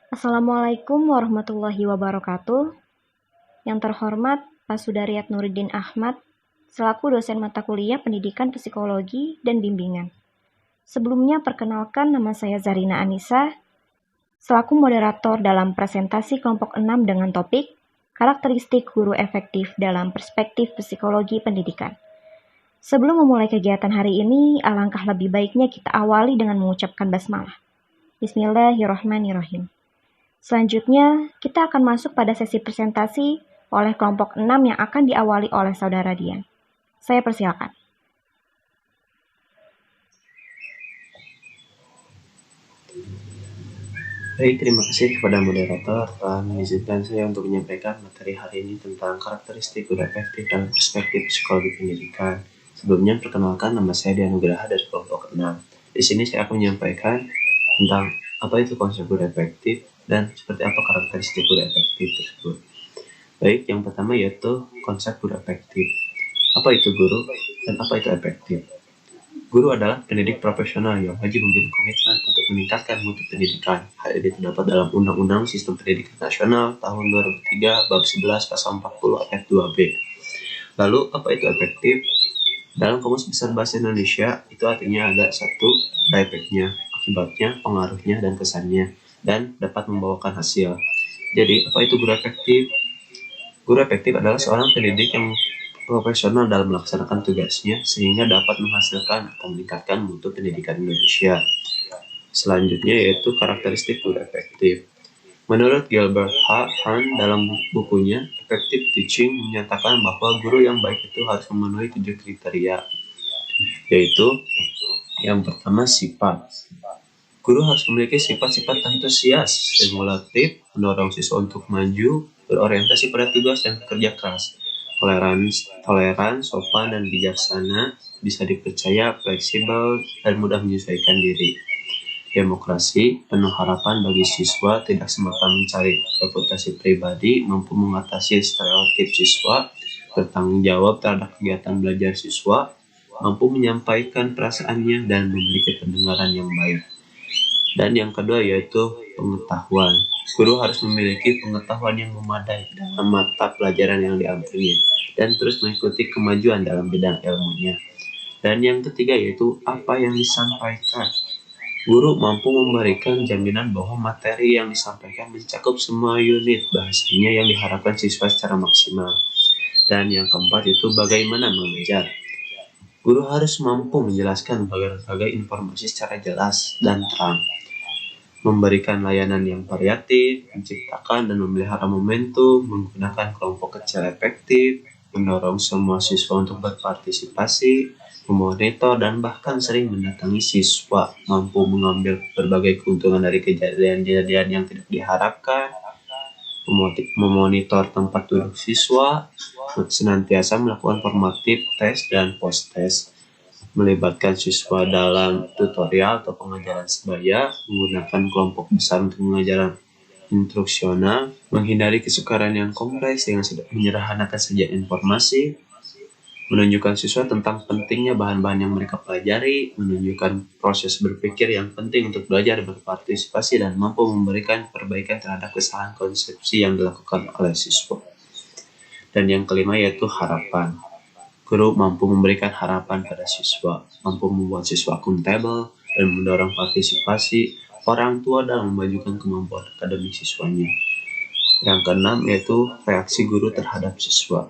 Assalamualaikum warahmatullahi wabarakatuh. Yang terhormat Pak Sudaryat Nuruddin Ahmad, selaku dosen mata kuliah Pendidikan Psikologi dan Bimbingan. Sebelumnya perkenalkan nama saya Zarina Anissa, selaku moderator dalam presentasi kelompok 6 dengan topik Karakteristik Guru Efektif dalam Perspektif Psikologi Pendidikan. Sebelum memulai kegiatan hari ini, alangkah lebih baiknya kita awali dengan mengucapkan basmalah. Bismillahirrahmanirrahim. Selanjutnya, kita akan masuk pada sesi presentasi oleh kelompok 6 yang akan diawali oleh Saudara Dian. Saya persilakan. Baik, terima kasih kepada moderator telah mengizinkan saya untuk menyampaikan materi hari ini tentang karakteristik guru efektif dalam perspektif psikologi pendidikan. Sebelumnya, perkenalkan nama saya Dian Nugraha dari kelompok 6. Di sini saya akan menyampaikan tentang apa itu konsep guru efektif dan seperti apa karakteristik guru efektif tersebut. Baik, yang pertama yaitu konsep guru efektif. Apa itu guru dan apa itu efektif? Guru adalah pendidik profesional yang wajib memiliki komitmen untuk meningkatkan mutu pendidikan. Hal ini terdapat dalam Undang-Undang Sistem Pendidikan Nasional tahun 2003 Bab 11 Pasal 40 Ayat 2B. Lalu, apa itu efektif? Dalam Kamus Besar Bahasa Indonesia, itu artinya ada satu, ada efeknya, akibatnya, pengaruhnya, dan kesannya, dan dapat membawakan hasil. Jadi, apa itu guru efektif? Guru efektif adalah seorang pendidik yang profesional dalam melaksanakan tugasnya sehingga dapat menghasilkan atau meningkatkan mutu pendidikan Indonesia. Selanjutnya yaitu karakteristik guru efektif. Menurut Gilbert H. Hunt dalam bukunya Effective Teaching menyatakan bahwa guru yang baik itu harus memenuhi 7 kriteria, yaitu yang pertama sifat. Guru harus memiliki sifat-sifat antusias, stimulatif, mendorong siswa untuk maju, berorientasi pada tugas dan bekerja keras, toleran, sopan, dan bijaksana, bisa dipercaya, fleksibel, dan mudah menyesuaikan diri. Demokrasi, penuh harapan bagi siswa, tidak semata mencari reputasi pribadi, mampu mengatasi stereotip siswa, bertanggung jawab terhadap kegiatan belajar siswa, mampu menyampaikan perasaannya, dan memiliki pendengaran yang baik. Dan yang kedua yaitu pengetahuan. Guru harus memiliki pengetahuan yang memadai dalam mata pelajaran yang diambilnya dan terus mengikuti kemajuan dalam bidang ilmunya. Dan yang ketiga yaitu apa yang disampaikan. Guru mampu memberikan jaminan bahwa materi yang disampaikan mencakup semua unit bahasanya yang diharapkan siswa secara maksimal. Dan yang keempat itu bagaimana mengajar. Guru harus mampu menjelaskan berbagai informasi secara jelas dan terang, memberikan layanan yang variatif, menciptakan dan memelihara momentum, menggunakan kelompok kecil efektif, mendorong semua siswa untuk berpartisipasi, memonitor dan bahkan sering mendatangi siswa, mampu mengambil berbagai keuntungan dari kejadian-kejadian yang tidak diharapkan, memonitor tempat duduk siswa, senantiasa melakukan formatif tes dan post-tes, melibatkan siswa dalam tutorial atau pengajaran sebaya, menggunakan kelompok besar untuk pengajaran instruksional, menghindari kesukaran yang kompleks dengan menyederhanakan saja informasi, menunjukkan siswa tentang pentingnya bahan-bahan yang mereka pelajari, menunjukkan proses berpikir yang penting untuk belajar berpartisipasi dan mampu memberikan perbaikan terhadap kesalahan konsepsi yang dilakukan oleh siswa. Dan yang kelima yaitu harapan. Guru mampu memberikan harapan pada siswa, mampu membuat siswa akuntabel, dan mendorong partisipasi orang tua dalam memajukan kemampuan akademik siswanya. Yang keenam yaitu reaksi guru terhadap siswa.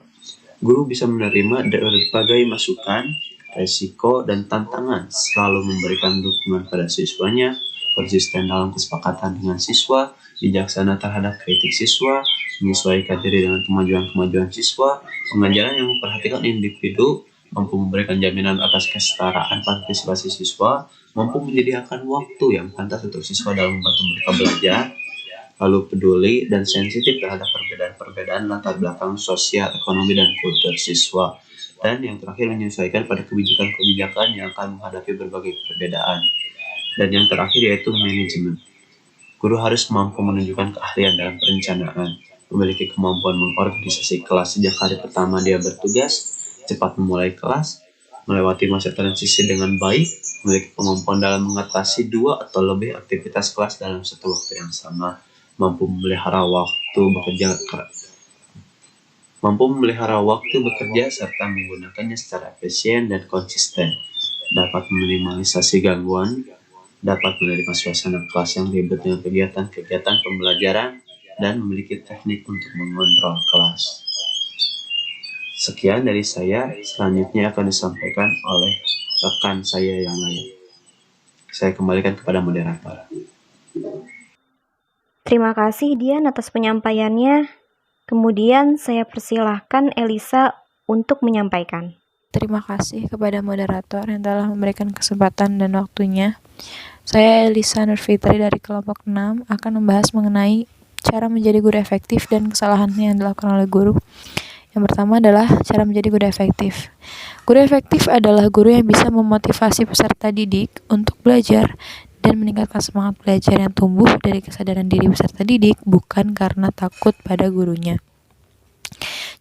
Guru bisa menerima berbagai masukan, resiko, dan tantangan, selalu memberikan dukungan pada siswanya, konsisten dalam kesepakatan dengan siswa, bijaksana terhadap kritik siswa, menyesuaikan diri dengan kemajuan-kemajuan siswa, pengajaran yang memperhatikan individu, mampu memberikan jaminan atas kesetaraan partisipasi siswa, mampu menyediakan waktu yang pantas untuk siswa dalam membantu mereka belajar, lalu peduli dan sensitif terhadap perbedaan-perbedaan latar belakang sosial, ekonomi, dan kultur siswa. Dan yang terakhir menyesuaikan pada kebijakan-kebijakan yang akan menghadapi berbagai perbedaan. Dan yang terakhir yaitu manajemen. Guru harus mampu menunjukkan keahlian dalam perencanaan, memiliki kemampuan mengorganisasi kelas sejak hari pertama dia bertugas, cepat memulai kelas, melewati masa transisi dengan baik, memiliki kemampuan dalam mengatasi 2 atau lebih aktivitas kelas dalam satu waktu yang sama, mampu memelihara waktu bekerja serta menggunakannya secara efisien dan konsisten, dapat meminimalisasi gangguan, dapat menerima suasana kelas yang ribet dengan kegiatan-kegiatan pembelajaran, dan memiliki teknik untuk mengontrol kelas. Sekian dari saya, selanjutnya akan disampaikan oleh rekan saya yang lain. Saya kembalikan kepada moderator. Terima kasih Dian atas penyampaiannya. Kemudian saya persilahkan Elisa untuk menyampaikan. Terima kasih kepada moderator yang telah memberikan kesempatan dan waktunya. Saya Elisa Nurfitri dari kelompok 6 akan membahas mengenai cara menjadi guru efektif dan kesalahan yang dilakukan oleh guru. Yang pertama adalah cara menjadi guru efektif. Guru efektif adalah guru yang bisa memotivasi peserta didik untuk belajar dan meningkatkan semangat belajar yang tumbuh dari kesadaran diri peserta didik, bukan karena takut pada gurunya.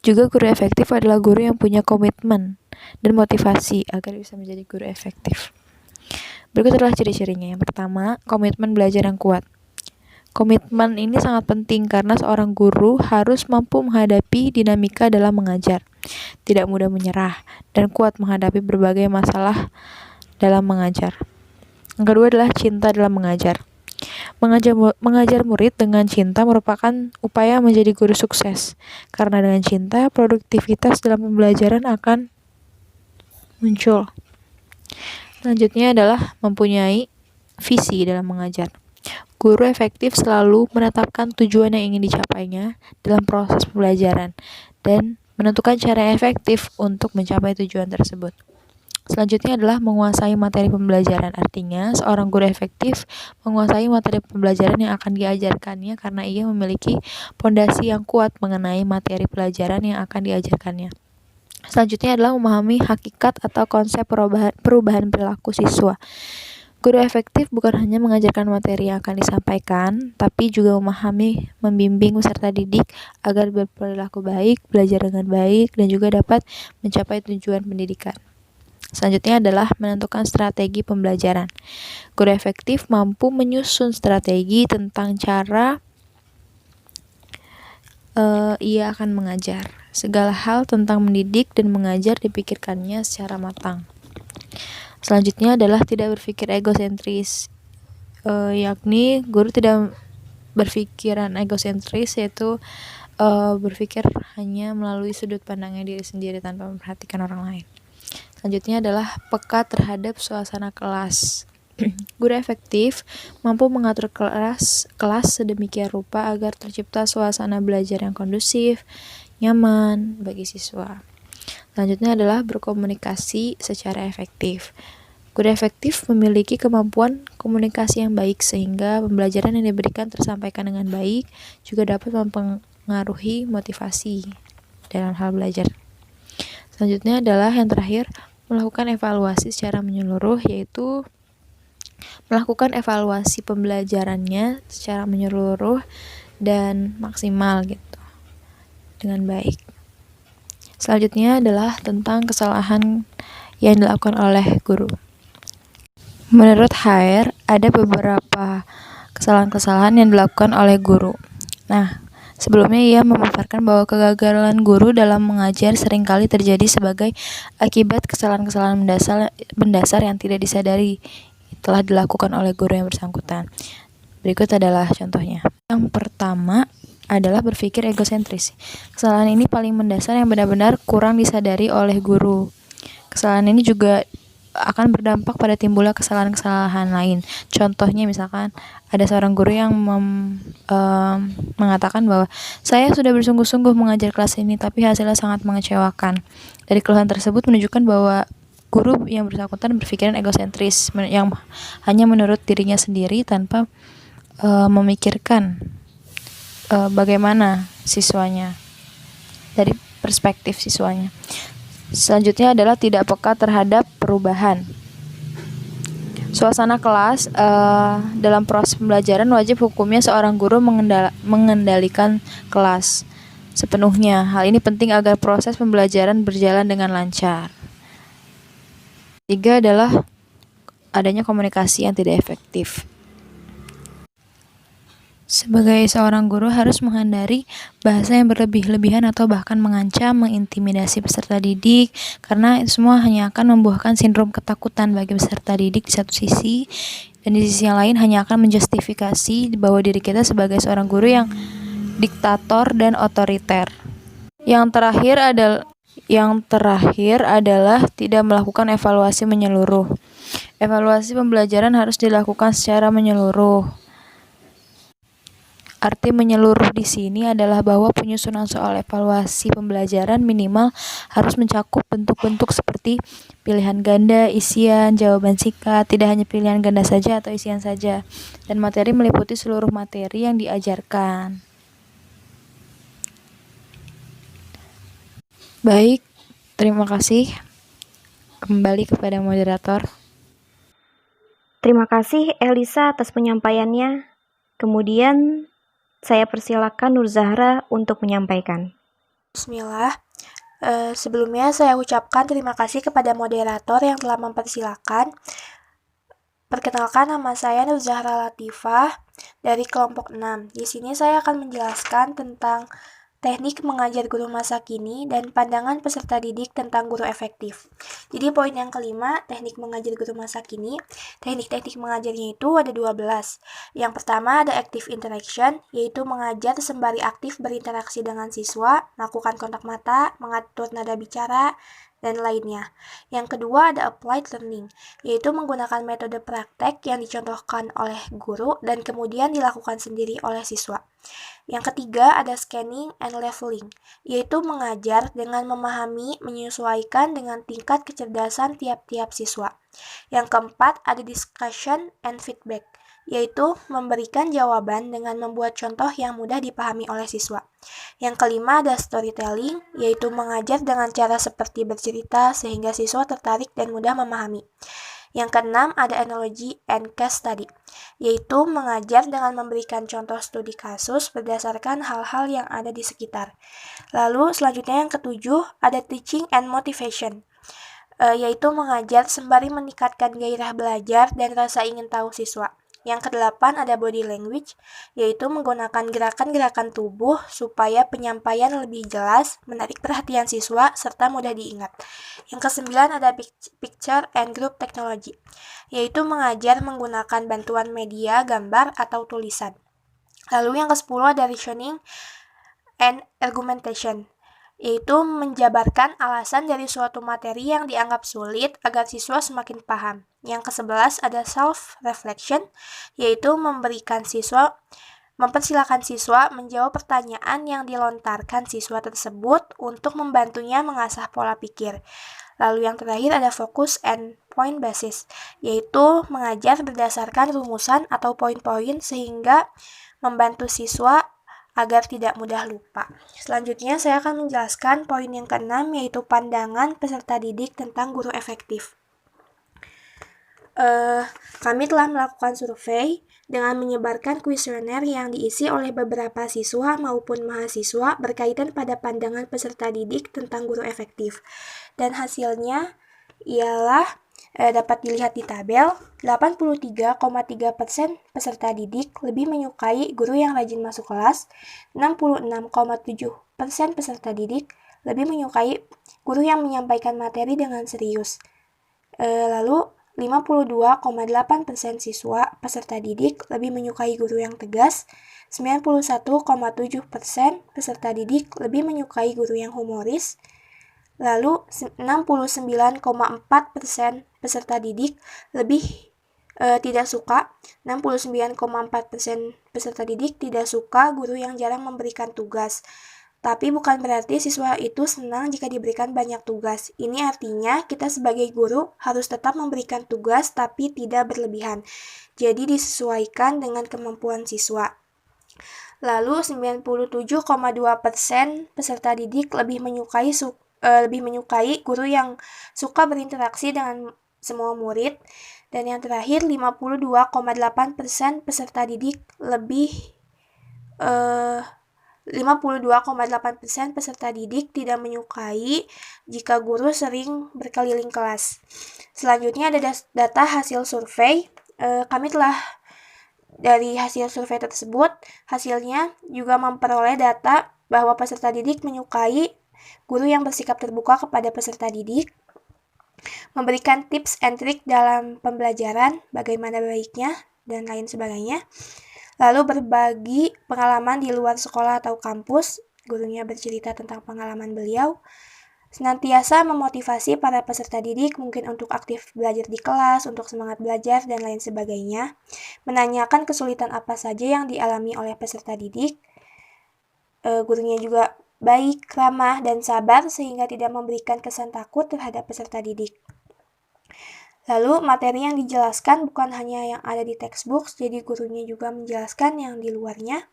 Juga guru efektif adalah guru yang punya komitmen dan motivasi agar bisa menjadi guru efektif. Berikut adalah ciri-cirinya. Yang pertama, komitmen belajar yang kuat. Komitmen ini sangat penting karena seorang guru harus mampu menghadapi dinamika dalam mengajar, tidak mudah menyerah, dan kuat menghadapi berbagai masalah dalam mengajar. Yang kedua adalah cinta dalam mengajar. Mengajar murid dengan cinta merupakan upaya menjadi guru sukses. Karena dengan cinta, produktivitas dalam pembelajaran akan muncul. Selanjutnya adalah mempunyai visi dalam mengajar. Guru efektif selalu menetapkan tujuan yang ingin dicapainya dalam proses pembelajaran dan menentukan cara efektif untuk mencapai tujuan tersebut. Selanjutnya adalah menguasai materi pembelajaran. Artinya, seorang guru efektif menguasai materi pembelajaran yang akan diajarkannya karena ia memiliki pondasi yang kuat mengenai materi pelajaran yang akan diajarkannya. Selanjutnya adalah memahami hakikat atau konsep perubahan perilaku siswa. Guru efektif bukan hanya mengajarkan materi yang akan disampaikan, tapi juga membimbing peserta didik agar berperilaku baik, belajar dengan baik, dan juga dapat mencapai tujuan pendidikan. Selanjutnya adalah menentukan strategi pembelajaran. Guru efektif mampu menyusun strategi tentang cara ia akan mengajar. Segala hal tentang mendidik dan mengajar dipikirkannya secara matang. Selanjutnya adalah tidak berpikir egosentris, yakni guru tidak berpikiran egosentris, yaitu berpikir hanya melalui sudut pandangnya diri sendiri tanpa memperhatikan orang lain. Selanjutnya adalah peka terhadap suasana kelas. Guru efektif mampu mengatur kelas sedemikian rupa agar tercipta suasana belajar yang kondusif, nyaman bagi siswa. Selanjutnya adalah berkomunikasi secara efektif. Guru efektif memiliki kemampuan komunikasi yang baik sehingga pembelajaran yang diberikan tersampaikan dengan baik, juga dapat mempengaruhi motivasi dalam hal belajar. Selanjutnya adalah yang terakhir, melakukan evaluasi secara menyeluruh, yaitu melakukan evaluasi pembelajarannya secara menyeluruh dan maksimal gitu, dengan baik. Selanjutnya adalah tentang kesalahan yang dilakukan oleh guru. Menurut HR, ada beberapa kesalahan-kesalahan yang dilakukan oleh guru. Nah, sebelumnya ia memaparkan bahwa kegagalan guru dalam mengajar seringkali terjadi sebagai akibat kesalahan-kesalahan mendasar yang tidak disadari telah dilakukan oleh guru yang bersangkutan. Berikut adalah contohnya. Yang pertama adalah berpikir egosentris. Kesalahan ini paling mendasar yang benar-benar kurang disadari oleh guru. Kesalahan ini juga akan berdampak pada timbulnya kesalahan-kesalahan lain. Contohnya misalkan ada seorang guru yang mengatakan bahwa saya sudah bersungguh-sungguh mengajar kelas ini tapi hasilnya sangat mengecewakan. Dari keluhan tersebut menunjukkan bahwa guru yang bersangkutan berpikiran egosentris yang hanya menurut dirinya sendiri tanpa memikirkan bagaimana siswanya dari perspektif siswanya. Selanjutnya adalah tidak peka terhadap perubahan. Suasana kelas dalam proses pembelajaran wajib hukumnya seorang guru mengendalikan kelas sepenuhnya. Hal ini penting agar proses pembelajaran berjalan dengan lancar. Tiga adalah adanya komunikasi yang tidak efektif. Sebagai seorang guru harus menghindari bahasa yang berlebih-lebihan atau bahkan mengancam, mengintimidasi peserta didik, karena itu semua hanya akan membuahkan sindrom ketakutan bagi peserta didik di satu sisi, dan di sisi yang lain hanya akan menjustifikasi bahwa diri kita sebagai seorang guru yang diktator dan otoriter. Yang terakhir adalah tidak melakukan evaluasi menyeluruh. Evaluasi pembelajaran harus dilakukan secara menyeluruh. Arti menyeluruh di sini adalah bahwa penyusunan soal evaluasi pembelajaran minimal harus mencakup bentuk-bentuk seperti pilihan ganda, isian, jawaban singkat, tidak hanya pilihan ganda saja atau isian saja, dan materi meliputi seluruh materi yang diajarkan. Baik, terima kasih. Kembali kepada moderator. Terima kasih Elisa atas penyampaiannya. Kemudian saya persilakan Nur Zahra untuk menyampaikan. Bismillah. Sebelumnya saya ucapkan terima kasih kepada moderator yang telah mempersilakan. Perkenalkan, nama saya Nur Zahra Latifah dari kelompok 6. Di sini saya akan menjelaskan tentang teknik mengajar guru masa kini dan pandangan peserta didik tentang guru efektif. Jadi poin yang kelima, teknik mengajar guru masa kini. Teknik-teknik mengajarnya itu ada 12. Yang pertama ada active interaction, yaitu mengajar sembari aktif berinteraksi dengan siswa, melakukan kontak mata, mengatur nada bicara, dan lainnya. Yang kedua ada applied learning, yaitu menggunakan metode praktek yang dicontohkan oleh guru dan kemudian dilakukan sendiri oleh siswa. Yang ketiga ada scanning and leveling, yaitu mengajar dengan memahami, menyesuaikan dengan tingkat kecerdasan tiap-tiap siswa. Yang keempat ada discussion and feedback, yaitu memberikan jawaban dengan membuat contoh yang mudah dipahami oleh siswa. Yang kelima ada storytelling, yaitu mengajar dengan cara seperti bercerita sehingga siswa tertarik dan mudah memahami. Yang keenam ada analogy and case study, yaitu mengajar dengan memberikan contoh studi kasus berdasarkan hal-hal yang ada di sekitar. Lalu selanjutnya yang ketujuh ada teaching and motivation, yaitu mengajar sembari meningkatkan gairah belajar dan rasa ingin tahu siswa. Yang kedelapan ada body language, yaitu menggunakan gerakan-gerakan tubuh supaya penyampaian lebih jelas, menarik perhatian siswa, serta mudah diingat. Yang kesembilan ada picture and group technology, yaitu mengajar menggunakan bantuan media, gambar, atau tulisan. Lalu yang ke-10 ada reasoning and argumentation, yaitu menjabarkan alasan dari suatu materi yang dianggap sulit agar siswa semakin paham. Yang ke-11 ada self-reflection, yaitu mempersilahkan siswa menjawab pertanyaan yang dilontarkan siswa tersebut untuk membantunya mengasah pola pikir. Lalu yang terakhir ada focus and point basis, yaitu mengajar berdasarkan rumusan atau poin-poin sehingga membantu siswa agar tidak mudah lupa. Selanjutnya saya akan menjelaskan poin yang keenam, yaitu pandangan peserta didik tentang guru efektif. Kami telah melakukan survei dengan menyebarkan kuesioner yang diisi oleh beberapa siswa maupun mahasiswa berkaitan pada pandangan peserta didik tentang guru efektif. Dan hasilnya ialah dapat dilihat di tabel, 83,3% peserta didik lebih menyukai guru yang rajin masuk kelas, 66,7% peserta didik lebih menyukai guru yang menyampaikan materi dengan serius. Lalu 52,8% siswa peserta didik lebih menyukai guru yang tegas, 91,7% peserta didik lebih menyukai guru yang humoris, lalu 69,4% peserta didik lebih tidak suka, 69,4% peserta didik tidak suka guru yang jarang memberikan tugas. Tapi bukan berarti siswa itu senang jika diberikan banyak tugas. Ini artinya kita sebagai guru harus tetap memberikan tugas tapi tidak berlebihan. Jadi disesuaikan dengan kemampuan siswa. Lalu 97,2% peserta didik lebih menyukai guru yang suka berinteraksi dengan semua murid. Dan yang terakhir 52,8% peserta didik 52,8% peserta didik tidak menyukai jika guru sering berkeliling kelas. Selanjutnya ada data hasil survei. Kami telah Dari hasil survei tersebut, hasilnya juga memperoleh data bahwa peserta didik menyukai guru yang bersikap terbuka kepada peserta didik, memberikan tips and trik dalam pembelajaran, bagaimana baiknya, dan lain sebagainya. Lalu berbagi pengalaman di luar sekolah atau kampus, gurunya bercerita tentang pengalaman beliau, senantiasa memotivasi para peserta didik mungkin untuk aktif belajar di kelas, untuk semangat belajar, dan lain sebagainya. Menanyakan kesulitan apa saja yang dialami oleh peserta didik. Gurunya juga baik, ramah, dan sabar sehingga tidak memberikan kesan takut terhadap peserta didik. Lalu materi yang dijelaskan bukan hanya yang ada di textbook, jadi gurunya juga menjelaskan yang di luarnya,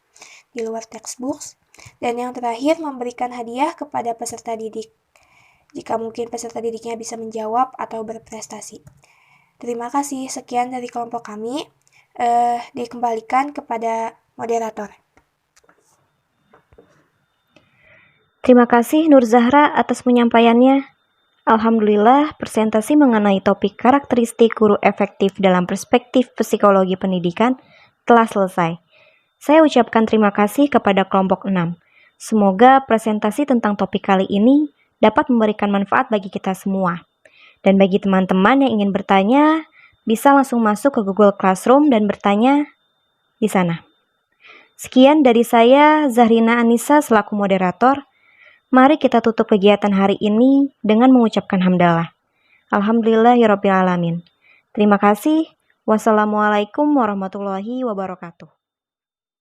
di luar textbook. Dan yang terakhir, memberikan hadiah kepada peserta didik, jika mungkin peserta didiknya bisa menjawab atau berprestasi. Terima kasih, sekian dari kelompok kami. Dikembalikan kepada moderator. Terima kasih Nur Zahra atas penyampaiannya. Alhamdulillah, presentasi mengenai topik karakteristik guru efektif dalam perspektif psikologi pendidikan telah selesai. Saya ucapkan terima kasih kepada kelompok 6. Semoga presentasi tentang topik kali ini dapat memberikan manfaat bagi kita semua. Dan bagi teman-teman yang ingin bertanya, bisa langsung masuk ke Google Classroom dan bertanya di sana. Sekian dari saya, Zahrina Anissa selaku moderator. Mari kita tutup kegiatan hari ini dengan mengucapkan hamdalah. Alhamdulillahirabbil alamin. Terima kasih. Wassalamualaikum warahmatullahi wabarakatuh.